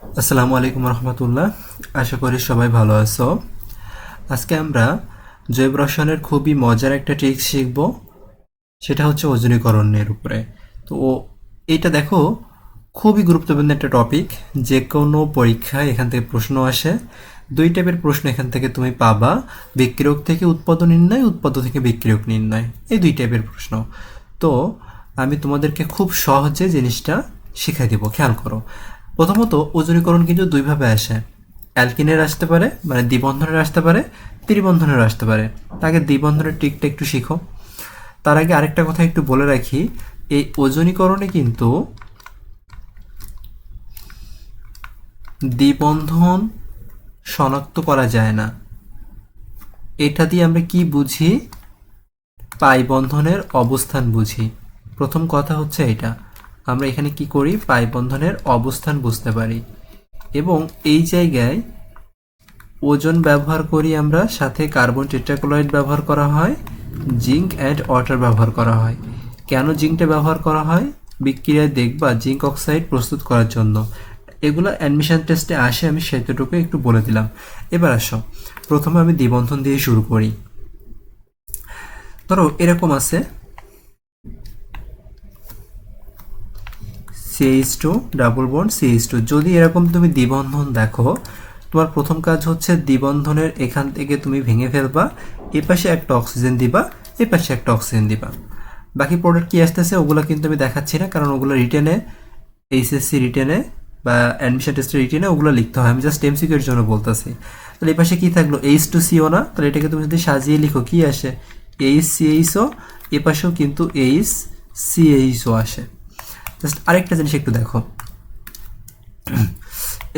আসসালামু আলাইকুম রহমতুল্লাহ। আশা করি সবাই ভালো আছো। আজকে আমরা জৈব রসায়নের খুবই মজার একটা ট্রিক শিখব, সেটা হচ্ছে ওজনীকরণের উপরে। তো এইটা দেখো, খুবই গুরুত্বপূর্ণ একটা টপিক। যে কোনো পরীক্ষায় এখান থেকে প্রশ্ন আসে। দুই টাইপের প্রশ্ন এখান থেকে তুমি পাবা: বিক্রিয়ক থেকে উৎপাদ্য নির্ণয়, উৎপাদ্য থেকে বিক্রিয়ক নির্ণয়, এই দুই টাইপের প্রশ্ন। তো আমি তোমাদেরকে খুব সহজে জিনিসটা শিখাই দিব, খেয়াল করো। প্রথমত, ওজনীকরণ কিন্তু দুইভাবে আসে। অ্যালকিনের আসতে পারে, মানে দ্বিবন্ধনের আসতে পারে, ত্রিবন্ধনের আসতে পারে। তাকে দ্বিবন্ধনের ট্রিকটা একটু শিখো। তার আগে আরেকটা কথা একটু বলে রাখি, এই ওজনীকরণে কিন্তু দ্বিবন্ধন শনাক্ত করা যায় না। এটা দিয়ে আমরা কি বুঝি? পাই বন্ধনের অবস্থান বুঝি। প্রথম কথা হচ্ছে এটা। আমরা এখানে কি করি? পাই বন্ধনের অবস্থান বুঝতে পারি, এবং এই জায়গায় ওজন ব্যবহার করি আমরা, সাথে কার্বন টেট্রাক্লোরাইড ব্যবহার করা হয়, জিঙ্ক অ্যান্ড ওয়াটার ব্যবহার করা হয়। কেন জিঙ্কটা ব্যবহার করা হয়? বিক্রিয়ায় দেখবা জিঙ্ক অক্সাইড প্রস্তুত করার জন্য। এগুলো অ্যাডমিশন টেস্টে আসে, আমি সেটুকু একটু বলে দিলাম। এবার আসো, প্রথমে আমি দ্বিবন্ধন দিয়ে শুরু করি। ধরো এরকম আছে CH2 ডাবল বন্ড CH2। যদি এরকম তুমি দ্বিবন্ধন দেখো, তোমার প্রথম কাজ হচ্ছে দ্বিবন্ধনের এখান থেকে তুমি ভেঙে ফেলবা, এ পাশে একটা অক্সিজেন দিবা, এ পাশে একটা অক্সিজেন দিবা। বাকি প্রোডাক্ট কি আসতেছে ওগুলো কিন্তু আমি দেখাচ্ছি না, কারণ ওগুলো রিটেনে, এইচএসসি রিটেনে বা অ্যাডমিশন টেস্টের রিটেনে ওগুলো লিখতে হয়। আমি জাস্ট এমসিকিউর জন্য বলতেছি। তাহলে এই পাশে কি থাকলো? H2CO না? তাহলে এটাকে তুমি যদি সাজিয়ে লিখো কি আসে? HCHO। এ পাশেও কিন্তু HCHO আসে। জাস্ট আরেকটা জিনিস একটু দেখো।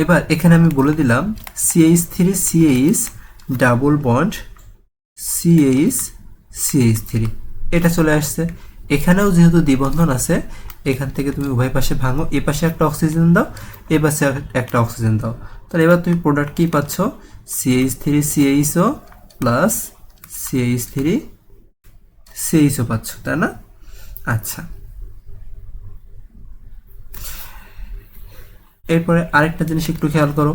এবার এখানে আমি বলে দিলাম CH3CH ডাবল বন্ড CH এটা চলে আসছে। এখানেও যেহেতু দ্বিবন্ধন আছে, এখান থেকে তুমি উভয় পাশে ভাঙো, এ পাশে একটা অক্সিজেন দাও, এ পাশে একটা অক্সিজেন দাও। তাহলে এবার তুমি প্রোডাক্ট কি পাচ্ছ? CH3CHO প্লাস CH3CHO পাচ্ছ, তাই না? আচ্ছা, এরপরে আরেকটা জিনিস একটু খেয়াল করো।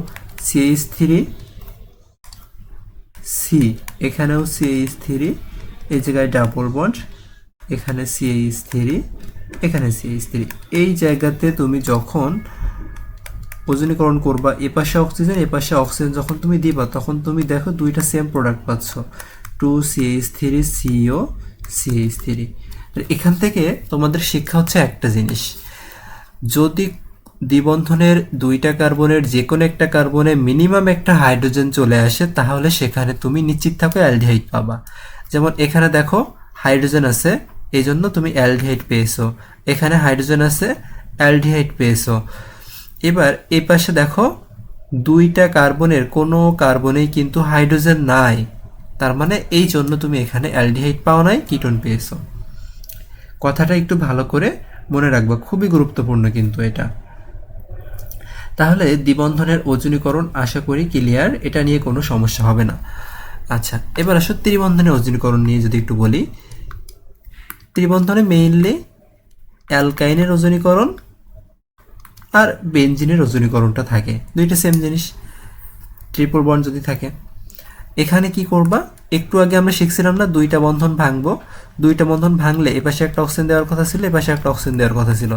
CH3C, এখানেও CH3, এই জায়গায় ডাবল বন্ড, এখানে CH3, এখানে CH3। এই জায়গাতে তুমি যখন ওজনীকরণ করবা, এপাশে অক্সিজেন এপাশে অক্সিজেন যখন তুমি দিবা, তখন তুমি দেখো দুইটা সেম প্রোডাক্ট পাচ্ছ, 2CH3CO CH3। এখান থেকে তোমাদের শিক্ষা হচ্ছে একটা জিনিস: যদি দ্বিবন্ধনের দুইটা কার্বনের যে কোনো একটা কার্বনে মিনিমাম একটা হাইড্রোজেন চলে আসে, তাহলে সেখানে তুমি নিশ্চিত থাকো অ্যালডিহাইড পাবা। যেমন এখানে দেখো হাইড্রোজেন আছে, এই জন্য তুমি অ্যালডিহাইড পেয়েছো। এখানে হাইড্রোজেন আছে, অ্যালডিহাইড পেয়েছো। এবার এই পাশে দেখো দুইটা কার্বনের কোনো কার্বনেই কিন্তু হাইড্রোজেন নাই, তার মানে এই জন্য তুমি এখানে অ্যালডিহাইড পাও নাই, কিটোন পেয়েছো। কথাটা একটু ভালো করে মনে রাখবা, খুবই গুরুত্বপূর্ণ কিন্তু এটা। তাহলে দ্বিবন্ধনের ওজনীকরণ আশা করি ক্লিয়ার, এটা নিয়ে কোনো সমস্যা হবে না। আচ্ছা, এবার আসো ত্রিবন্ধনের ওজনীকরণ নিয়ে যদি একটু বলি। ত্রিবন্ধনে মেইনলি অ্যালকাইনের ওজনীকরণ আর বেনজিনের ওজনীকরণটা থাকে, দুইটা সেম জিনিস। ট্রিপল বন্ড যদি থাকে, এখানে কি করবা? একটু আগে আমরা শিখছিলাম না, দুইটা বন্ধন ভাঙবো। দুইটা বন্ধন ভাঙলে এপাশে একটা অক্সিজেন দেওয়ার কথা ছিল, এপাশে একটা অক্সিজেন দেওয়ার কথা ছিল।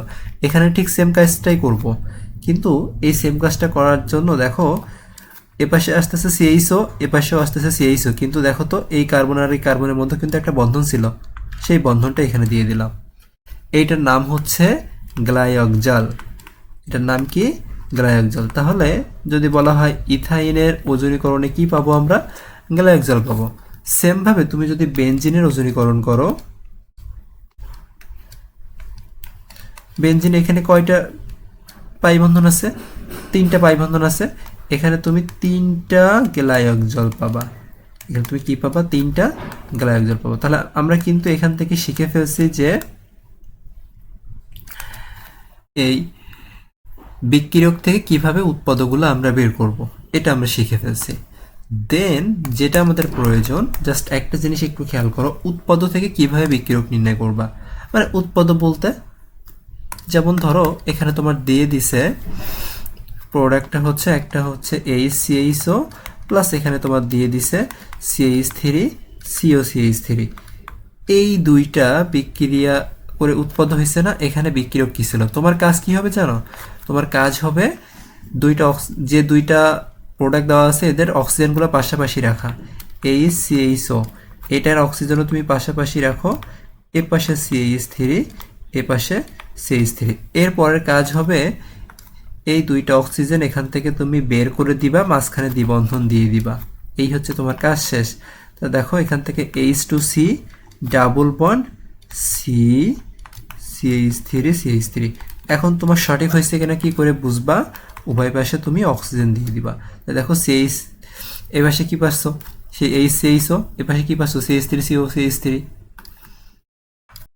এখানে ঠিক সেম কাজটাই করব, কিন্তু এই সেম কাজটা করার জন্য দেখো এপাশে আসতেছে CHO, এপাশেও আসতেছে CHO, কিন্তু দেখো তো এই কার্বন আর এই কার্বনের মধ্যে কিন্তু একটা বন্ধন ছিল, সেই বন্ধনটা এখানে দিয়ে দিলাম। এইটার নাম হচ্ছে গ্লাইঅক্সাল। এটার নাম কি? গ্লাইঅক্সাল। তাহলে যদি বলা হয় ইথাইনের ওজনীকরণে কি পাবো আমরা? গ্লাইঅক্সাল পাবো। সেমভাবে তুমি যদি বেনজিনের ওজনীকরণ করো, বেনজিন এখানে কয়টা পাই বন্ধন আছে? তিনটা পাই বন্ধন আছে। এখানে তুমি তিনটা গ্লাইঅক্সাল পাবা। এখানে তুমি কি পাবা? তিনটা গ্লাইঅক্সাল পাবো। তাহলে আমরা কিন্তু এখান থেকে শিখে ফেলছি যে এই বিক্রিয়ক থেকে কিভাবে উৎপাদকগুলো আমরা বের করব, এটা আমরা শিখে ফেলছি। দেন যেটা আমাদের প্রয়োজন, জাস্ট একটা জিনিস একটু খেয়াল করো, উৎপাদ থেকে কিভাবে বিক্রিয়ক নির্ণয় করবা। মানে উৎপাদ বলতে, যেমন ধরো এখানে তোমার দিয়ে দিছে প্রোডাক্টটা হচ্ছে একটা হচ্ছে HCHO প্লাস এখানে তোমার দিয়ে দিছে CH3 COCH3। এই দুইটা বিক্রিয়া করে উৎপন্ন হয়েছে না, এখানে বিক্রিয়ক কি ছিল? তোমার কাজ কি হবে জানো? তোমার কাজ হবে যে দুইটা প্রোডাক্ট দেওয়া আছে এদের অক্সিজেনগুলো পাশাপাশি রাখা। HCHO এটার অক্সিজেনও তুমি পাশাপাশি রাখো, এ পাশে CH3 এ পাশে CH3। এর পরের কাজ হবে এই দুইটা অক্সিজেন এখান থেকে তুমি বের করে দিবা, মাঝখানে দ্বিবন্ধন দিয়ে দিবা। এই হচ্ছে তোমার কাজ শেষ। তো দেখো এখান থেকে H2C double bond C CH3 এখন তোমার সঠিক হয়েছে কিনা কি করে বুঝবা? উভয় পাশে তুমি অক্সিজেন দিয়ে দিবা। তো দেখো এ পাশে কি পাচ্ছ? সেই HCHO, এ পাশে কি পাচ্ছ? CH3CO CH3।